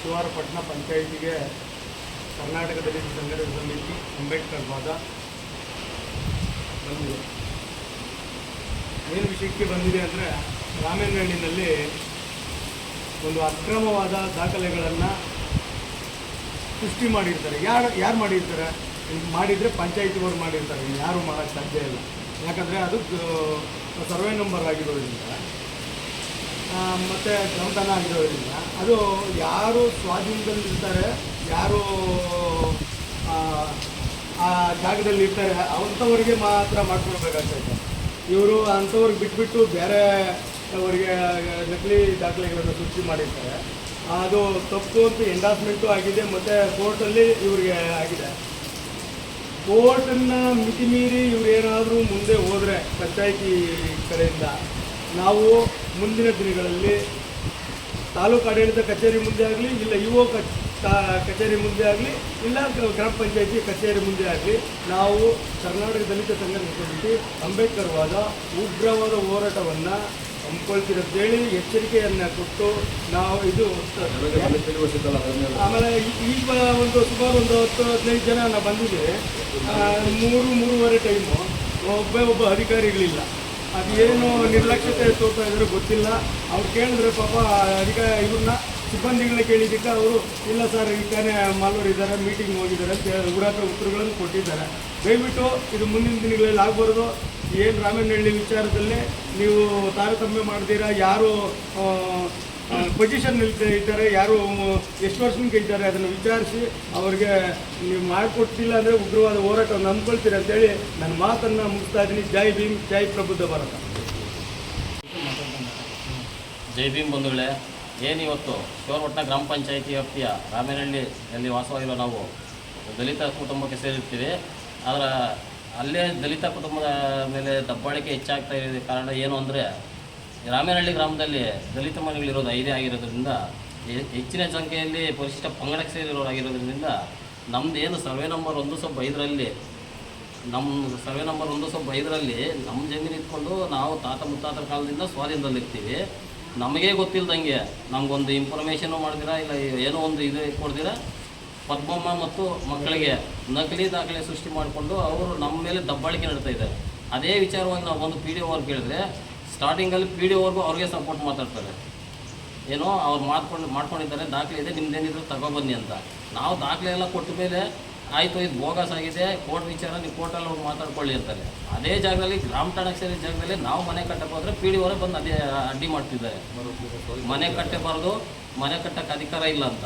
ಶಿವಾರಪಟ್ಟಣ ಪಂಚಾಯಿತಿಗೆ ಕರ್ನಾಟಕ ದಲಿತ ಸಂಘರ್ಷ ಸಮಿತಿ ಅಂಬೇಡ್ಕರ್ ವಾದ ಬಂದಿದೆ. ಏನು ವಿಷಯಕ್ಕೆ ಬಂದಿದೆ ಅಂದರೆ, ರಾಮೇನಹಳ್ಳಿನಲ್ಲಿ ಒಂದು ಅಕ್ರಮವಾದ ದಾಖಲೆಗಳನ್ನು ಸೃಷ್ಟಿ ಮಾಡಿರ್ತಾರೆ. ಯಾರು ಮಾಡಿರ್ತಾರೆ? ಮಾಡಿದರೆ ಪಂಚಾಯಿತಿಯವರು ಮಾಡಿರ್ತಾರೆ, ಯಾರು ಮಾಡೋಕ್ಕೆ ಸಾಧ್ಯ ಇಲ್ಲ. ಯಾಕಂದರೆ ಅದು ಸರ್ವೆ ನಂಬರ್ ಆಗಿರೋದ್ರಿಂದ ಮತ್ತು ಗ್ರಂಥನ ಆಗಿರೋದ್ರಿಂದ ಅದು ಯಾರು ಸ್ವಾಧೀನದಲ್ಲಿರ್ತಾರೆ, ಯಾರು ಆ ಜಾಗದಲ್ಲಿ ಇರ್ತಾರೆ ಅಂಥವ್ರಿಗೆ ಮಾತ್ರ ಮಾಡ್ಕೊಡ್ಬೇಕಾಗ್ತೈತೆ. ಇವರು ಅಂಥವ್ರಿಗೆ ಬಿಟ್ಬಿಟ್ಟು ಬೇರೆ ಅವರಿಗೆ ನಕಲಿ ದಾಖಲೆಗಳನ್ನು ಸೃಷ್ಟಿ ಮಾಡಿರ್ತಾರೆ. ಅದು ತಪ್ಪು ಅಂತ ಎಂಡಾಸ್ಮೆಂಟು ಆಗಿದೆ ಮತ್ತು ಕೋರ್ಟಲ್ಲಿ ಇವರಿಗೆ ಆಗಿದೆ. ಕೋರ್ಟನ್ನು ಮಿತಿ ಮೀರಿ ಇವರೇನಾದರೂ ಮುಂದೆ ಹೋದರೆ ಪಂಚಾಯಿತಿ ಕಡೆಯಿಂದ ನಾವು ಮುಂದಿನ ದಿನಗಳಲ್ಲಿ ತಾಲೂಕು ಆಡಳಿತ ಕಚೇರಿ ಮುಂದೆ ಆಗಲಿ, ಇಲ್ಲ ಇಒ ಕಚೇರಿ ಮುಂದೆ ಆಗಲಿ, ಇಲ್ಲ ಗ್ರಾಮ ಪಂಚಾಯಿತಿ ಕಚೇರಿ ಮುಂದೆ ಆಗಲಿ ನಾವು ಕರ್ನಾಟಕ ದಲಿತ ಸಂಘರ್ಷ ಸಮಿತಿ ಅಂಬೇಡ್ಕರ್ ವಾದ ಉಗ್ರವಾದ ಹೋರಾಟವನ್ನು ಹಮ್ಮಿಕೊಳ್ತಿರೋಂತೇಳಿ ಎಚ್ಚರಿಕೆಯನ್ನು ಕೊಟ್ಟು ನಾವು ಇದು ಆಮೇಲೆ ಈಗ ಸುಮಾರು ಒಂದು 10-15 ಜನ ನಾವು ಬಂದಿದ್ದೀವಿ. 3-3:30 ಟೈಮು ಒಬ್ಬ ಅಧಿಕಾರಿಗಳಿಲ್ಲ. ಅದೇನು ನಿರ್ಲಕ್ಷ್ಯತೆ ತೋರ್ತಾ ಇದ್ರು ಗೊತ್ತಿಲ್ಲ. ಅವ್ರು ಕೇಳಿದ್ರೆ ಪಾಪ ಇವ್ರನ್ನ ಸಿಬ್ಬಂದಿಗಳನ್ನ ಕೇಳಿದ್ದಕ್ಕೆ ಅವರು ಇಲ್ಲ ಸರ್ ಈ ತಾನೇ ಮಾಲೂರು ಇದ್ದಾರೆ, ಮೀಟಿಂಗ್ ಹೋಗಿದ್ದಾರೆ ಅಂತ ಉತ್ತರಗಳನ್ನು ಕೊಟ್ಟಿದ್ದಾರೆ. ದಯವಿಟ್ಟು ಇದು ಮುಂದಿನ ದಿನಗಳಲ್ಲಿ ಆಗಬಾರ್ದು. ಏನು ರಾಮೇನಹಳ್ಳಿ ವಿಚಾರದಲ್ಲಿ ನೀವು ತಾರತಮ್ಯ ಮಾಡ್ತೀರಾ, ಯಾರು ಪೊಸಿಷನ್ ಇದ್ದಾರೆ, ಯಾರು ಎಷ್ಟು ವರ್ಷಕ್ಕೆ ಇದ್ದಾರೆ ಅದನ್ನು ವಿಚಾರಿಸಿ ಅವ್ರಿಗೆ ನೀವು ಮಾಡಿಕೊಡ್ತಿಲ್ಲ ಅಂದರೆ ಉಗ್ರವಾದ ಹೋರಾಟವನ್ನು ನಂಬ್ಕೊಳ್ತೀರಿ ಅಂತೇಳಿ ನನ್ನ ಮಾತನ್ನು ಮುಗಿಸ್ತಾ ಇದ್ದೀನಿ. ಜೈ ಭೀಮ್, ಜೈ ಪ್ರಬುದ್ಧ ಭಾರತ. ಜೈ ಭೀಮ್ ಬಂಧುಗಳೇ, ಏನಿವತ್ತು ಶಿವರಪಟ್ಟಣ ಗ್ರಾಮ ಪಂಚಾಯಿತಿ ವ್ಯಾಪ್ತಿಯ ರಾಮೇನಹಳ್ಳಿಯಲ್ಲಿ ವಾಸವಾಗಿರೋ ನಾವು ದಲಿತ ಕುಟುಂಬಕ್ಕೆ ಸೇರಿರ್ತೀವಿ. ಆದರೆ ಅಲ್ಲೇ ದಲಿತ ಕುಟುಂಬದ ಮೇಲೆ ದಬ್ಬಾಳಿಕೆ ಹೆಚ್ಚಾಗ್ತಾ ಇರೋ ಕಾರಣ ಏನು ಅಂದರೆ, ರಾಮೇನಹಳ್ಳಿ ಗ್ರಾಮದಲ್ಲಿ ದಲಿತ ಮನೆಗಳಿರೋದು 5 ಆಗಿರೋದ್ರಿಂದ, ಹೆಚ್ಚಿನ ಸಂಖ್ಯೆಯಲ್ಲಿ ಪರಿಶಿಷ್ಟ ಪಂಗಡಕ್ಕೆ ಸೇರಿರೋರಾಗಿರೋದ್ರಿಂದ ನಮ್ಮದು ಏನು ಸರ್ವೆ ನಂಬರ್ 1/5ರಲ್ಲಿ ನಮ್ಮ ಜಮೀನು ಇಟ್ಕೊಂಡು ನಾವು ತಾತ ಮುತ್ತಾತರ ಕಾಲದಿಂದ ಸ್ವಾಧೀನದಲ್ಲಿರ್ತೀವಿ. ನಮಗೇ ಗೊತ್ತಿಲ್ಲದಂಗೆ ನಮಗೊಂದು ಇನ್ಫಾರ್ಮೇಷನು ಮಾಡ್ದಿರಾ, ಇಲ್ಲ ಏನೋ ಒಂದು ಇದು ಕೊಡ್ದಿರಾ ಪದ್ಮಮ್ಮ ಮತ್ತು ಮಕ್ಕಳಿಗೆ ನಕಲಿ ದಾಖಲೆ ಸೃಷ್ಟಿ ಮಾಡಿಕೊಂಡು ಅವರು ನಮ್ಮ ಮೇಲೆ ದಬ್ಬಾಳಿಕೆ ನಡ್ತಾ ಇದ್ದಾರೆ. ಅದೇ ವಿಚಾರವಾಗಿ ನಾವು ಒಂದು PDO ಅವ್ರು ಕೇಳಿದ್ರೆ ಸ್ಟಾರ್ಟಿಂಗಲ್ಲಿ PDO ಅವ್ರಿಗೂ ಅವ್ರಿಗೆ ಸಪೋರ್ಟ್ ಮಾತಾಡ್ತಾರೆ. ಏನೋ ಅವ್ರು ಮಾಡ್ಕೊಂಡಿದ್ದಾರೆ, ದಾಖಲೆ ಇದೆ, ನಿಮ್ದೇನಿದ್ರು ತಗೊಬನ್ನಿ ಅಂತ. ನಾವು ದಾಖಲೆ ಎಲ್ಲ ಕೊಟ್ಟ ಮೇಲೆ ಆಯಿತು ಇದು ಬೋಗಸ್ ಆಗಿದೆ, ಕೋರ್ಟ್ ವಿಚಾರ ನೀವು ಕೋರ್ಟಲ್ಲಿ ಹೋಗಿ ಮಾತಾಡ್ಕೊಳ್ಳಿ ಅಂತಾರೆ. ಅದೇ ಜಾಗದಲ್ಲಿ ಗ್ರಾಮ ಠಾಣಕ್ಕೆ ಸೇರಿದ ಜಾಗದಲ್ಲಿ ನಾವು ಮನೆ ಕಟ್ಟಕ್ಕೆ ಹೋದರೆ PDO ಅವರೇ ಬಂದು ಅದೇ ಅಡ್ಡಿ ಮಾಡ್ತಿದ್ದಾರೆ. ಮನೆ ಕಟ್ಟಬಾರ್ದು, ಮನೆ ಕಟ್ಟಕ್ಕೆ ಅಧಿಕಾರ ಇಲ್ಲ ಅಂತ.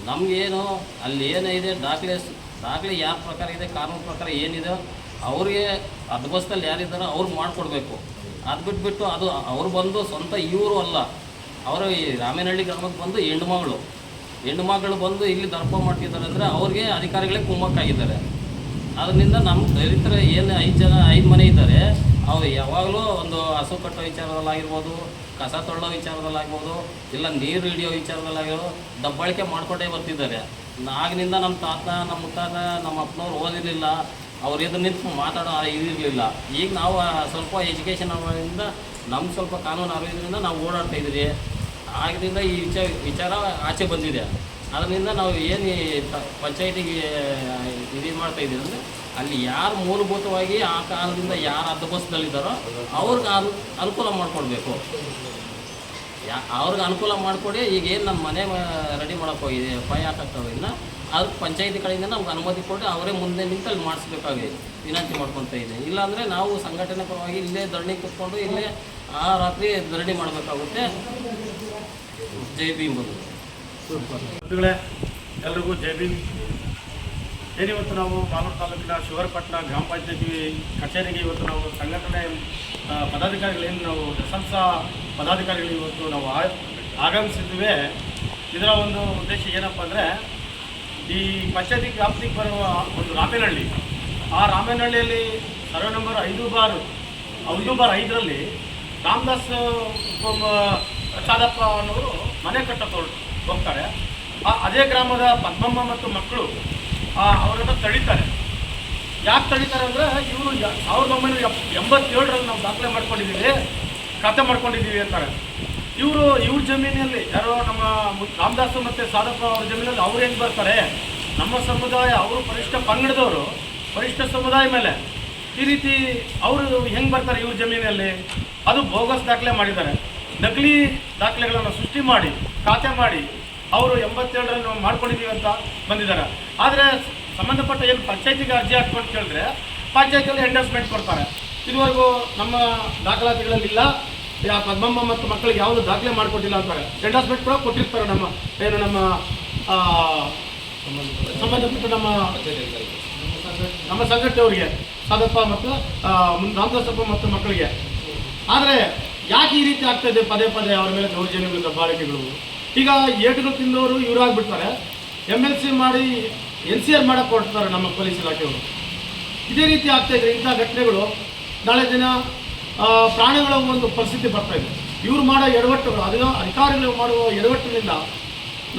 ನಮಗೇನು ಅಲ್ಲಿ ಏನಿದೆ ದಾಖಲೆ ಯಾರ ಪ್ರಕಾರ ಇದೆ, ಕಾನೂನು ಪ್ರಕಾರ ಏನಿದೆ ಅವ್ರಿಗೆ ಅಡ್ಬಸ್ತಲ್ಲಿ ಯಾರಿದ್ದಾರೋ ಅವ್ರಿಗೆ ಮಾಡಿಕೊಡ್ಬೇಕು. ಅದು ಬಿಟ್ಬಿಟ್ಟು ಅದು ಅವ್ರು ಬಂದು ಸ್ವಂತ ಇವರು ಅಲ್ಲ, ಅವರು ಈ ರಾಮೇನಹಳ್ಳಿ ಗ್ರಾಮಕ್ಕೆ ಬಂದು ಹೆಣ್ಣು ಮಗಳು ಬಂದು ಇಲ್ಲಿ ದರ್ಪ ಮಾಡ್ತಿದ್ದಾರೆ ಅಂದರೆ ಅವ್ರಿಗೆ ಅಧಿಕಾರಿಗಳೇ ಕುಮ್ಮಕ್ಕಾಗಿದ್ದಾರೆ. ಅದರಿಂದ ನಮ್ಮ ದಲಿತರ ಏನು 5 ಮನೆ ಇದ್ದಾರೆ, ಅವ್ರು ಯಾವಾಗಲೂ ಒಂದು ಹಸು ಕಟ್ಟೋ ವಿಚಾರದಲ್ಲಾಗಿರ್ಬೋದು, ಕಸ ತೊಳ್ಳೋ ವಿಚಾರದಲ್ಲಾಗ್ಬೋದು, ಇಲ್ಲ ನೀರು ಹಿಡಿಯೋ ವಿಚಾರದಲ್ಲಾಗಿರೋ ದಬ್ಬಾಳಿಕೆ ಮಾಡ್ಕೊಂಡೇ ಬರ್ತಿದ್ದಾರೆ. ಆಗಿನಿಂದ ನಮ್ಮ ತಾತ, ನಮ್ಮ ಮುತ್ತಾತ, ನಮ್ಮ ಅಪ್ಪನವ್ರು ಓದಿರಲಿಲ್ಲ, ಅವ್ರು ಎದುರು ನಿಂತು ಮಾತಾಡೋ ಇದಿರಲಿಲ್ಲ. ಈಗ ನಾವು ಸ್ವಲ್ಪ ಎಜುಕೇಷನ್ ಅವರಿಂದ ನಮ್ಗೆ ಸ್ವಲ್ಪ ಕಾನೂನು ಅರಿವಿದ್ರಿಂದ ನಾವು ಓಡಾಡ್ತಾ ಇದ್ದೀವಿ. ಆದ್ದರಿಂದ ಈ ವಿಚಾರ ಆಚೆ ಬಂದಿದೆ. ಅದರಿಂದ ನಾವು ಏನು ಪಂಚಾಯಿತಿಗೆ ಇದು ಮಾಡ್ತಾಯಿದ್ದೀವಿ ಅಂದರೆ, ಅಲ್ಲಿ ಯಾರು ಮೂಲಭೂತವಾಗಿ ಆ ಕಾರಣದಿಂದ ಯಾರು ಹದ್ದುಬಸ್ತಲ್ಲಿದ್ದಾರೋ ಅವ್ರಿಗೆ ಅನುಕೂಲ ಮಾಡಿಕೊಡ್ಬೇಕು. ಅವ್ರಿಗೆ ಅನುಕೂಲ ಮಾಡಿಕೊಡಿ. ಈಗ ಏನು ನಮ್ಮ ಮನೆ ರೆಡಿ ಮಾಡೋಕ್ಕೆ ಹೋಗಿದೆ, ಹಾಕಕ್ಕಾಗಿಲ್ಲ, ಅದಕ್ಕೆ ಪಂಚಾಯಿತಿ ಕಡೆಯಿಂದ ನಮ್ಗೆ ಅನುಮತಿ ಕೊಟ್ಟು ಅವರೇ ಮುಂದೆ ನಿಂತು ಅಲ್ಲಿ ಮಾಡಿಸ್ಬೇಕಾಗಿ ವಿನಂತಿ ಮಾಡ್ಕೊತಾ ಇದೆ. ಇಲ್ಲಾಂದರೆ ನಾವು ಸಂಘಟನೆ ಪರವಾಗಿ ಇಲ್ಲೇ ಧರಣಿ ಕೂತ್ಕೊಂಡು ಇಲ್ಲೇ ಆ ರಾತ್ರಿ ಧರಣಿ ಮಾಡಬೇಕಾಗುತ್ತೆ. ಜೈ ಭೀಮ್ ಬಂಧುಗಳೇ, ಎಲ್ರಿಗೂ ಜೈ ಭೀಮ್. ಏನಿವತ್ತು ನಾವು ಮಾಲೂರು ತಾಲೂಕಿನ ಶಿವರಪಟ್ಟಣ ಗ್ರಾಮ ಪಂಚಾಯತಿ ಕಚೇರಿಗೆ ಇವತ್ತು ನಾವು ಸಂಘಟನೆ ಪದಾಧಿಕಾರಿಗಳೇನು ನಾವು ದಸಂಸ ಪದಾಧಿಕಾರಿಗಳು ಇವತ್ತು ನಾವು ಆಗಮಿಸಿದ್ವಿ. ಇದರ ಒಂದು ಉದ್ದೇಶ ಏನಪ್ಪ ಅಂದರೆ, ಈ ಪಂಚಾಯತಿ ವ್ಯಾಪ್ತಿಗೆ ಬರುವ ಒಂದು ರಾಮೇನಹಳ್ಳಿ, ಆ ರಾಮೇನಹಳ್ಳಿಯಲ್ಲಿ ಸರ್ವೆ ನಂಬರ್ 5/5ರಲ್ಲಿ ರಾಮದಾಸ್ ಪ್ರಸಾದಪ್ಪ ಅನ್ನೋರು ಮನೆ ಕಟ್ಟಕ್ಕೆ ಹೋಗ್ತಾರೆ. ಅದೇ ಗ್ರಾಮದ ಪದ್ಮಮ್ಮ ಮತ್ತು ಮಕ್ಕಳು ಅವರನ್ನ ತಡೀತಾರೆ. ಯಾಕೆ ತಡೀತಾರೆ ಅಂದರೆ, ಇವರು 1987ರಲ್ಲಿ ನಾವು ದಾಖಲೆ ಮಾಡ್ಕೊಂಡಿದ್ದೀವಿ, ಖಾತೆ ಮಾಡ್ಕೊಂಡಿದ್ದೀವಿ ಅಂತಾರೆ. ಇವ್ರ ಜಮೀನಲ್ಲಿ ಯಾರೋ ನಮ್ಮ ರಾಮದಾಸ್ ಮತ್ತು ಸಾಧಪ್ಪ ಅವ್ರ ಜಮೀನಲ್ಲಿ ಅವ್ರು ಹೆಂಗೆ ಬರ್ತಾರೆ, ನಮ್ಮ ಸಮುದಾಯ ಅವರು ಪರಿಷ್ಠ ಪಂಗಡದವರು ಪರಿಷ್ಠ ಸಮುದಾಯ ಮೇಲೆ ಈ ರೀತಿ ಅವರು ಹೆಂಗೆ ಬರ್ತಾರೆ ಇವ್ರ ಜಮೀನಲ್ಲಿ? ಅದು ಬೋಗಸ್ ದಾಖಲೆ ಮಾಡಿದ್ದಾರೆ. ನಕಲಿ ದಾಖಲೆಗಳನ್ನು ಸೃಷ್ಟಿ ಮಾಡಿ ಖಾತೆ ಮಾಡಿ ಅವರು 87ರಲ್ಲಿ ನಾವು ಮಾಡ್ಕೊಂಡಿದ್ದೀವಿ ಅಂತ ಬಂದಿದ್ದಾರೆ. ಆದರೆ ಸಂಬಂಧಪಟ್ಟ ಏನು ಪಂಚಾಯತಿಗೆ ಅರ್ಜಿ ಹಾಕ್ಕೊಂಡು ಕೇಳಿದ್ರೆ ಪಂಚಾಯತಿಯಲ್ಲಿ ಎಂಡರ್ಸ್ಮೆಂಟ್ ಕೊಡ್ತಾರೆ. ಇದುವರೆಗೂ ನಮ್ಮ ದಾಖಲಾತಿಗಳಲ್ಲಿಲ್ಲ, ಪದ್ಮಮ್ಮ ಮತ್ತು ಮಕ್ಕಳಿಗೆ ಯಾವುದು ದಾಖಲೆ ಮಾಡಿಕೊಟ್ಟಿಲ್ಲ ಅಂತಾರೆ. ಎಂಡರ್ಸ್ಮೆಂಟ್ ಕೂಡ ಕೊಟ್ಟಿರ್ತಾರೆ ನಮ್ಮ ಸಂಬಂಧಪಟ್ಟ ನಮ್ಮ ಸಂಘಟನೆಯವರಿಗೆ, ಸಾಧಪ್ಪ ಮತ್ತು ರಾಮದಾಸಪ್ಪ ಮತ್ತು ಮಕ್ಕಳಿಗೆ. ಆದರೆ ಯಾಕೆ ಈ ರೀತಿ ಆಗ್ತಾಯಿದೆ ಪದೇ ಪದೇ ಅವ್ರ ಮೇಲೆ ದೌರ್ಜನ್ಯಗಳು, ದಬ್ಬಾಳಿಕೆಗಳು? ಈಗ ಏಟುಗಳು ತಿಂದವರು ಇವರಾಗ್ಬಿಡ್ತಾರೆ, MLC ಮಾಡಿ NCR ಮಾಡಕ್ಕೆ ಕೊಡ್ತಾರೆ ನಮ್ಮ ಪೊಲೀಸ್ ಇಲಾಖೆಯವರು. ಇದೇ ರೀತಿ ಆಗ್ತಾಯಿದೆ. ಇಂಥ ಘಟನೆಗಳು ನಾಳೆ ದಿನ ಪ್ರಾಣಿಗಳ ಒಂದು ಪರಿಸ್ಥಿತಿ ಬರ್ತಾಯಿದೆ. ಇವರು ಮಾಡೋ ಎಡವಟ್ಟುಗಳು, ಅಧಿಕಾರಿಗಳು ಮಾಡುವ ಎಡವಟ್ಟಿನಿಂದ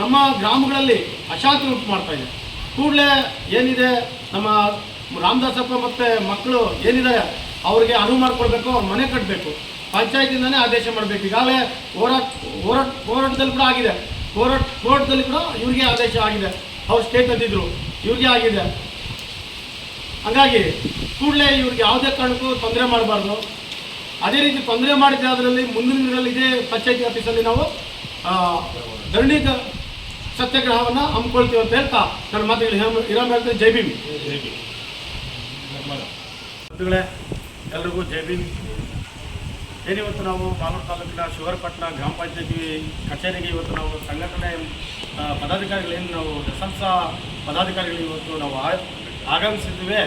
ನಮ್ಮ ಗ್ರಾಮಗಳಲ್ಲಿ ಅಶಾಂತಿ ಉಂಟು ಮಾಡ್ತಾಯಿದೆ. ಕೂಡಲೇ ಏನಿದೆ ನಮ್ಮ ರಾಮದಾಸಪ್ಪ ಮತ್ತು ಮಕ್ಕಳು ಏನಿದ್ದಾರೆ ಅವ್ರಿಗೆ ಅನುವು ಮಾಡಿಕೊಡ್ಬೇಕು, ಅವ್ರ ಮನೆ ಕಟ್ಟಬೇಕು, ಪಂಚಾಯತಿಂದನೇ ಆದೇಶ ಮಾಡಬೇಕು. ಈಗಾಗಲೇ ಹೋರಾಟದಲ್ಲಿ ಕೂಡ ಆಗಿದೆ, ಕೋರ್ಟ್ದಲ್ಲಿ ಕೂಡ ಇವ್ರಿಗೆ ಆದೇಶ ಆಗಿದೆ. ಅವ್ರು ಸ್ಟೇ ತಂದಿದ್ರು, ಇವ್ರಿಗೆ ಆಗಿದೆ. ಹಾಗಾಗಿ ಕೂಡಲೇ ಇವ್ರಿಗೆ ಯಾವುದೇ ಕಾರಣಕ್ಕೂ ತೊಂದರೆ ಮಾಡಬಾರ್ದು. ಅದೇ ರೀತಿ ತೊಂದರೆ ಮಾಡಿದ್ರೆ ಅದರಲ್ಲಿ ಮುಂದಿನ ದಿನಗಳಲ್ಲಿ ಇದೇ ಪಂಚಾಯತಿ ಆಫೀಸಲ್ಲಿ ನಾವು ಧರಣಿ ಸತ್ಯಾಗ್ರಹವನ್ನು ಹಮ್ಮಿಕೊಳ್ತೀವಿ ಅಂತ ಹೇಳ್ತಾ ನನ್ನ ಮಾತುಗಳು ಇರಾಮ್ ಹೇಳ್ತೇನೆ. ಜೈ ಭೀಮ್. ಬಂಧುಗಳೇ, ಎಲ್ರಿಗೂ ಜೈ ಭೀಮ್. ಏನಿವತ್ತು ನಾವು ಮಾಲೂರು ತಾಲೂಕಿನ ಶಿವರಪಟ್ಟಣ ಗ್ರಾಮ ಪಂಚಾಯತಿ ಕಚೇರಿಗೆ ಇವತ್ತು ನಾವು ಸಂಘಟನೆ ಪದಾಧಿಕಾರಿಗಳೇನು ನಾವು ದಸಂಸ ಪದಾಧಿಕಾರಿಗಳು ಇವತ್ತು ನಾವು ಆಗಮಿಸಿದ್ವಿ.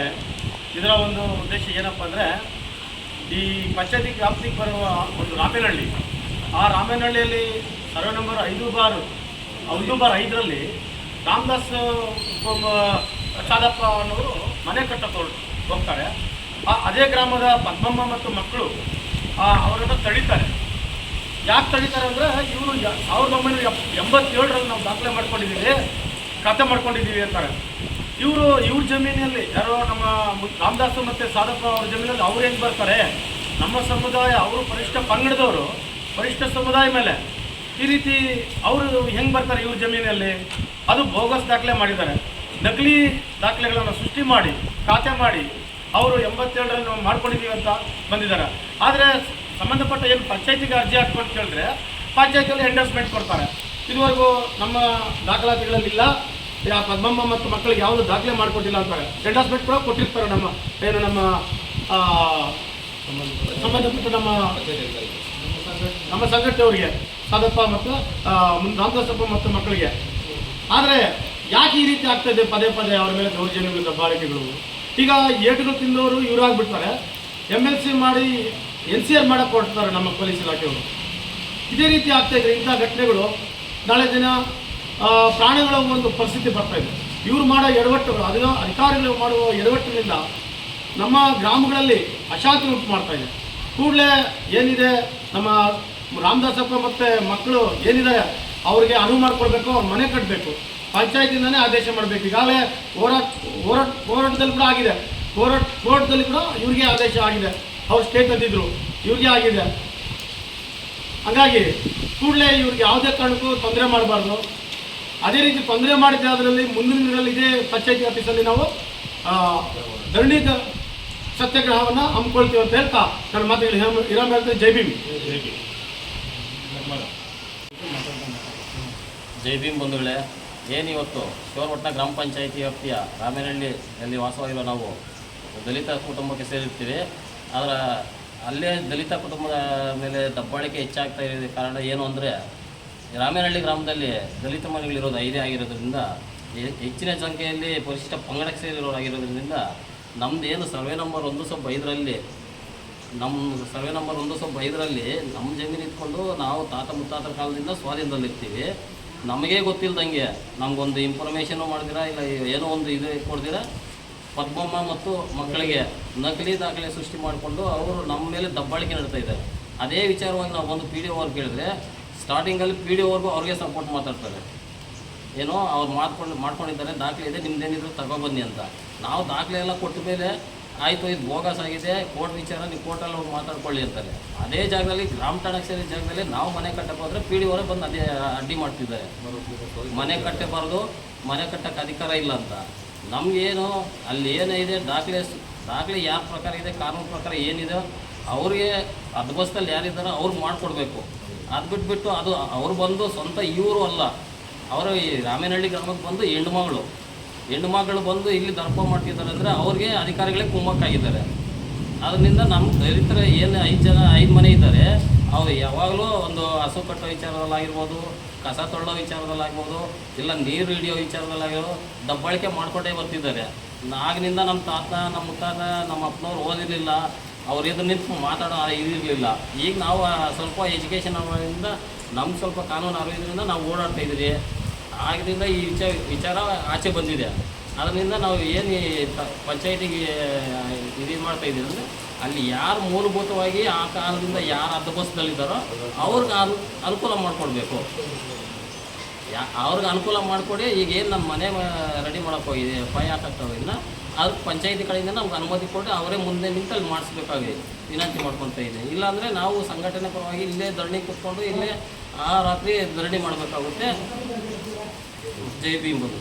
ಇದರ ಒಂದು ಉದ್ದೇಶ ಏನಪ್ಪ ಅಂದರೆ, ಈ ಪಂಚಾಯತಿ ವ್ಯಾಪ್ತಿಗೆ ಬರುವ ಒಂದು ರಾಮೇನಹಳ್ಳಿ, ಆ ರಾಮೇನಹಳ್ಳಿಯಲ್ಲಿ ಸರ್ವೆ ನಂಬರ್ 5/5ರಲ್ಲಿ ರಾಮದಾಸ್ ಸಾಧಪ್ಪ ಅನ್ನೋರು ಮನೆ ಕಟ್ಟಕ್ಕೆ ಹೋಗ್ತಾರೆ. ಅದೇ ಗ್ರಾಮದ ಪದ್ಮಮ್ಮ ಮತ್ತು ಮಕ್ಕಳು ಅವರನ್ನು ತಡೀತಾರೆ. ಯಾಕೆ ತಡೀತಾರೆ ಅಂದರೆ, ಇವರು 1987ರಲ್ಲಿ ನಾವು ದಾಖಲೆ ಮಾಡ್ಕೊಂಡಿದ್ದೀವಿ, ಖಾತೆ ಮಾಡ್ಕೊಂಡಿದ್ದೀವಿ ಅಂತಾರೆ. ಇವ್ರ ಜಮೀನಲ್ಲಿ ಯಾರೋ ನಮ್ಮ ರಾಮದಾಸ್ ಮತ್ತು ಸಾಧಪ್ಪ ಅವ್ರ ಜಮೀನಲ್ಲಿ ಅವ್ರು ಹೆಂಗೆ ಬರ್ತಾರೆ, ನಮ್ಮ ಸಮುದಾಯ ಅವರು ಪರಿಷ್ಠ ಪಂಗಡದವರು ಪರಿಷ್ಠ ಸಮುದಾಯ ಮೇಲೆ ಈ ರೀತಿ ಅವರು ಹೆಂಗೆ ಬರ್ತಾರೆ ಇವ್ರ ಜಮೀನಲ್ಲಿ? ಅದು ಬೋಗಸ್ ದಾಖಲೆ ಮಾಡಿದ್ದಾರೆ. ನಕಲಿ ದಾಖಲೆಗಳನ್ನು ಸೃಷ್ಟಿ ಮಾಡಿ ಖಾತೆ ಮಾಡಿ ಅವರು 87ರಲ್ಲಿ ನಾವು ಮಾಡ್ಕೊಂಡಿದ್ದೀವಿ ಅಂತ ಬಂದಿದ್ದಾರೆ. ಆದರೆ ಸಂಬಂಧಪಟ್ಟ ಏನು ಪಂಚಾಯತಿಗೆ ಅರ್ಜಿ ಹಾಕ್ಕೊಂಡು ಕೇಳಿದ್ರೆ ಪಂಚಾಯತಿಯಲ್ಲಿ ಎಂಡರ್ಸ್ಮೆಂಟ್ ಕೊಡ್ತಾರೆ. ಇದುವರೆಗೂ ನಮ್ಮ ದಾಖಲಾತಿಗಳಲ್ಲಿಲ್ಲ, ಪದ್ಮಮ್ಮ ಮತ್ತು ಮಕ್ಕಳಿಗೆ ಯಾವುದು ದಾಖಲೆ ಮಾಡಿಕೊಟ್ಟಿಲ್ಲ ಅಂತಾರೆ. ಎಂಡರ್ಸ್ಮೆಂಟ್ ಕೂಡ ಕೊಟ್ಟಿರ್ತಾರೆ ನಮ್ಮ ಸಂಬಂಧಪಟ್ಟ ನಮ್ಮ ಸಂಘಟನೆಯವರಿಗೆ, ಸಾಧಪ್ಪ ಮತ್ತು ರಾಮದಾಸಪ್ಪ ಮತ್ತು ಮಕ್ಕಳಿಗೆ. ಆದರೆ ಯಾಕೆ ಈ ರೀತಿ ಆಗ್ತಾಯಿದೆ ಪದೇ ಪದೇ ಅವ್ರ ಮೇಲೆ ದೌರ್ಜನ್ಯಗಳು, ದಬ್ಬಾಳಿಕೆಗಳು? ಈಗ ಏಟುಗಳು ತಿಂದವರು ಇವರಾಗ್ಬಿಡ್ತಾರೆ, MLC ಮಾಡಿ NCR ಮಾಡಕ್ಕೆ ಕೊಡ್ತಾರೆ ನಮ್ಮ ಪೊಲೀಸ್ ಇಲಾಖೆಯವರು. ಇದೇ ರೀತಿ ಆಗ್ತಾಯಿದೆ. ಇಂಥ ಘಟನೆಗಳು ನಾಳೆ ದಿನ ಪ್ರಾಣಿಗಳ ಒಂದು ಪರಿಸ್ಥಿತಿ ಬರ್ತಾಯಿದೆ. ಇವರು ಮಾಡೋ ಎಡವಟ್ಟುಗಳು, ಅಧಿಕಾರಿಗಳು ಮಾಡುವ ಎಡವಟ್ಟಿನಿಂದ ನಮ್ಮ ಗ್ರಾಮಗಳಲ್ಲಿ ಅಶಾಂತಿ ಉಂಟು ಮಾಡ್ತಾಯಿದೆ. ಕೂಡಲೇ ಏನಿದೆ ನಮ್ಮ ರಾಮದಾಸಪ್ಪ ಮತ್ತು ಮಕ್ಕಳು ಏನಿದ್ದಾರೆ ಅವ್ರಿಗೆ ಅನುವು ಮಾಡಿಕೊಡ್ಬೇಕು, ಅವ್ರ ಮನೆ ಕಟ್ಟಬೇಕು, ಪಂಚಾಯತಿಂದನೇ ಆದೇಶ ಮಾಡಬೇಕು. ಈಗಾಗಲೇ ಹೋರಾಟದಲ್ಲಿ ಕೂಡ ಆಗಿದೆ, ಕೋರ್ಟ್ದಲ್ಲಿ ಕೂಡ ಇವ್ರಿಗೆ ಆದೇಶ ಆಗಿದೆ. ಅವ್ರು ಸ್ಟೇ ತಂದಿದ್ರು, ಇವ್ರಿಗೆ ಆಗಿದೆ. ಹಾಗಾಗಿ ಕೂಡಲೇ ಇವ್ರಿಗೆ ಯಾವುದೇ ಕಾರಣಕ್ಕೂ ತೊಂದರೆ ಮಾಡಬಾರ್ದು. ಅದೇ ರೀತಿ ತೊಂದರೆ ಮಾಡಿದ್ರೆ ಅದರಲ್ಲಿ ಮುಂದಿನ ದಿನಗಳಲ್ಲಿ ಇದೇ ಪಂಚಾಯತಿ ಆಫೀಸಲ್ಲಿ ನಾವು ಧರಣಿ ಸತ್ಯಾಗ್ರಹವನ್ನು ಹಮ್ಮಿಕೊಳ್ತೀವಿ ಅಂತ ಹೇಳ್ತಾ ನನ್ನ ಮಾತುಗಳು ಇರಾಮ್ ಹೇಳ್ತೇನೆ. ಜೈ ಭೀಮ್. ಜೈ ಭೀಮ್ ಬಂಧುಗಳೇ, ಏನಿವತ್ತು ಶಿವರಪಟ್ಟಣ ಗ್ರಾಮ ಪಂಚಾಯತಿ ವ್ಯಾಪ್ತಿಯ ರಾಮೇನಹಳ್ಳಿಯಲ್ಲಿ ವಾಸವಾಗಿರುವ ನಾವು ದಲಿತ ಕುಟುಂಬಕ್ಕೆ ಸೇರಿರ್ತೀವಿ. ಆದರೆ ಅಲ್ಲೇ ದಲಿತ ಕುಟುಂಬದ ಮೇಲೆ ದಬ್ಬಾಳಿಕೆ ಹೆಚ್ಚಾಗ್ತಾ ಇರೋ ಕಾರಣ ಏನು ಅಂದರೆ, ರಾಮೇನಹಳ್ಳಿ ಗ್ರಾಮದಲ್ಲಿ ದಲಿತ ಮನೆಗಳಿರೋದು 5 ಆಗಿರೋದ್ರಿಂದ, ಹೆಚ್ಚಿನ ಸಂಖ್ಯೆಯಲ್ಲಿ ಪರಿಶಿಷ್ಟ ಪಂಗಡಕ್ಕೆ ಸೇರಿರೋರಾಗಿರೋದ್ರಿಂದ ನಮ್ಮದು ಏನು ಸರ್ವೆ ನಂಬರ್ 1/5ರಲ್ಲಿ ನಮ್ಮ ಜಮೀನು ಇಟ್ಕೊಂಡು ನಾವು ತಾತ ಮುತ್ತಾತರ ಕಾಲದಿಂದ ಸ್ವಾಧೀನದಲ್ಲಿರ್ತೀವಿ. ನಮಗೇ ಗೊತ್ತಿಲ್ಲದಂಗೆ ನಮಗೊಂದು ಇನ್ಫಾರ್ಮೇಷನ್ನು ಮಾಡ್ದಿರಾ, ಇಲ್ಲ ಏನೋ ಒಂದು ಇದು ಕೊಡ್ದಿರಾ ಪದ್ಮಮ್ಮ ಮತ್ತು ಮಕ್ಕಳಿಗೆ ನಕಲಿ ದಾಖಲೆ ಸೃಷ್ಟಿ ಮಾಡಿಕೊಂಡು ಅವರು ನಮ್ಮ ಮೇಲೆ ದಬ್ಬಾಳಿಕೆ ನಡ್ತಾ ಇದ್ದಾರೆ. ಅದೇ ವಿಚಾರವಾಗಿ ನಾವು ಒಂದು PDO ಅವ್ರು ಕೇಳಿದ್ರೆ ಸ್ಟಾರ್ಟಿಂಗಲ್ಲಿ PDO ಅವ್ರಿಗೂ ಅವ್ರಿಗೆ ಸಪೋರ್ಟ್ ಮಾತಾಡ್ತಾರೆ. ಏನೋ ಅವ್ರು ಮಾಡ್ಕೊಂಡಿದ್ದಾರೆ, ದಾಖಲೆ ಇದೆ, ನಿಮ್ದೇನಿದ್ರು ತಗೊಬನ್ನಿ ಅಂತ. ನಾವು ದಾಖಲೆ ಎಲ್ಲ ಕೊಟ್ಟ ಮೇಲೆ ಆಯಿತು ಇದು ಬೋಗಸ್ ಆಗಿದೆ, ಕೋರ್ಟ್ ವಿಚಾರ ನೀವು ಕೋರ್ಟಲ್ಲಿ ಹೋಗಿ ಮಾತಾಡ್ಕೊಳ್ಳಿ ಅಂತಾರೆ. ಅದೇ ಜಾಗದಲ್ಲಿ ಗ್ರಾಮ ಠಾಣೆ ಸೇರಿ ಜಾಗದಲ್ಲಿ ನಾವು ಮನೆ ಕಟ್ಟಕ್ಕೆ ಹೋದರೆ ಪಿ ಡಿ ಅವರೇ ಬಂದು ಅದೇ ಅಡ್ಡಿ ಮಾಡ್ತಿದ್ದಾರೆ. ಮನೆ ಕಟ್ಟಬಾರ್ದು, ಮನೆ ಕಟ್ಟಕ್ಕೆ ಅಧಿಕಾರ ಇಲ್ಲ ಅಂತ. ನಮಗೇನು ಅಲ್ಲಿ ಏನಿದೆ ದಾಖಲೆ ಯಾರ ಪ್ರಕಾರ ಇದೆ, ಕಾನೂನು ಪ್ರಕಾರ ಏನಿದೆ ಅವ್ರಿಗೆ ಅದ್ಬಸ್ತಲ್ಲಿ ಯಾರಿದ್ದಾರೋ ಅವ್ರಿಗೆ ಮಾಡಿಕೊಡ್ಬೇಕು. ಅದು ಬಿಟ್ಬಿಟ್ಟು ಅದು ಅವ್ರು ಬಂದು ಸ್ವಂತ ಇವರು ಅಲ್ಲ, ಅವರು ಈ ರಾಮೇನಹಳ್ಳಿ ಗ್ರಾಮಕ್ಕೆ ಬಂದು ಹೆಣ್ಣು ಮಗಳು ಬಂದು ಇಲ್ಲಿ ದರ್ಪ ಮಾಡ್ತಿದ್ದಾರೆ ಅಂದರೆ ಅವ್ರಿಗೆ ಅಧಿಕಾರಿಗಳೇ ಕುಮ್ಮಕ್ಕಾಗಿದ್ದಾರೆ. ಅದರಿಂದ ನಮ್ಮ ದಲಿತರ ಏನು 5 ಮನೆ ಇದ್ದಾರೆ, ಅವ್ರು ಯಾವಾಗಲೂ ಒಂದು ಹಸು ಕಟ್ಟೋ ವಿಚಾರದಲ್ಲಾಗಿರ್ಬೋದು, ಕಸ ತೊಳ್ಳೋ ವಿಚಾರದಲ್ಲಾಗ್ಬೋದು, ಇಲ್ಲ ನೀರು ಹಿಡಿಯೋ ವಿಚಾರದಲ್ಲಾಗಿರೋ ದಬ್ಬಾಳಿಕೆ ಮಾಡ್ಕೊಂಡೇ ಬರ್ತಿದ್ದಾರೆ. ಆಗಿನಿಂದ ನಮ್ಮ ತಾತ, ನಮ್ಮ ಮುತ್ತಾತ, ನಮ್ಮ ಅಪ್ಪನವ್ರು ಓದಿರಲಿಲ್ಲ, ಅವ್ರು ಎದುರು ನಿಂತು ಮಾತಾಡೋ ಇದಿರಲಿಲ್ಲ. ಈಗ ನಾವು ಸ್ವಲ್ಪ ಎಜುಕೇಷನ್ ಅವರಿಂದ ನಮ್ಗೆ ಸ್ವಲ್ಪ ಕಾನೂನು ಅರಿವಿದ್ರಿಂದ ನಾವು ಓಡಾಡ್ತಾ ಇದ್ದೀವಿ. ಆದ್ದರಿಂದ ಈ ವಿಚಾರ ಆಚೆ ಬಂದಿದೆ. ಅದರಿಂದ ನಾವು ಏನು ಪಂಚಾಯತಿಗೆ ಇದು ಮಾಡ್ತಾಯಿದ್ದೀವಿ ಅಂದರೆ ಅಲ್ಲಿ ಯಾರು ಮೂಲಭೂತವಾಗಿ ಆ ಕಾಲದಿಂದ ಯಾರು ಹದ್ದುಬಸ್ತಲ್ಲಿದ್ದಾರೋ ಅವ್ರಿಗೆ ಅನುಕೂಲ ಮಾಡಿಕೊಡ್ಬೇಕು. ಅವ್ರಿಗೆ ಅನುಕೂಲ ಮಾಡಿಕೊಡಿ. ಈಗ ಏನು ನಮ್ಮ ಮನೆ ರೆಡಿ ಮಾಡೋಕ್ಕೆ ಹೋಗಿದೆ, ಹಾಕಕ್ಕಾಗಿಲ್ಲ, ಅದಕ್ಕೆ ಪಂಚಾಯತಿ ಕಡೆಯಿಂದ ನಮ್ಗೆ ಅನುಮತಿ ಕೊಟ್ಟು ಅವರೇ ಮುಂದೆ ನಿಂತು ಅಲ್ಲಿ ಮಾಡಿಸ್ಬೇಕಾಗಿ ವಿನಂತಿ ಮಾಡ್ಕೊತಾ ಇದೆ. ಇಲ್ಲಾಂದರೆ ನಾವು ಸಂಘಟನೆ ಪರವಾಗಿ ಇಲ್ಲೇ ಧರಣಿ ಕೂತ್ಕೊಂಡು ಇಲ್ಲೇ ಆ ರಾತ್ರಿ ಧರಣಿ ಮಾಡಬೇಕಾಗುತ್ತೆ. ಜೈ ಭೀಮ್ ಬಂದು.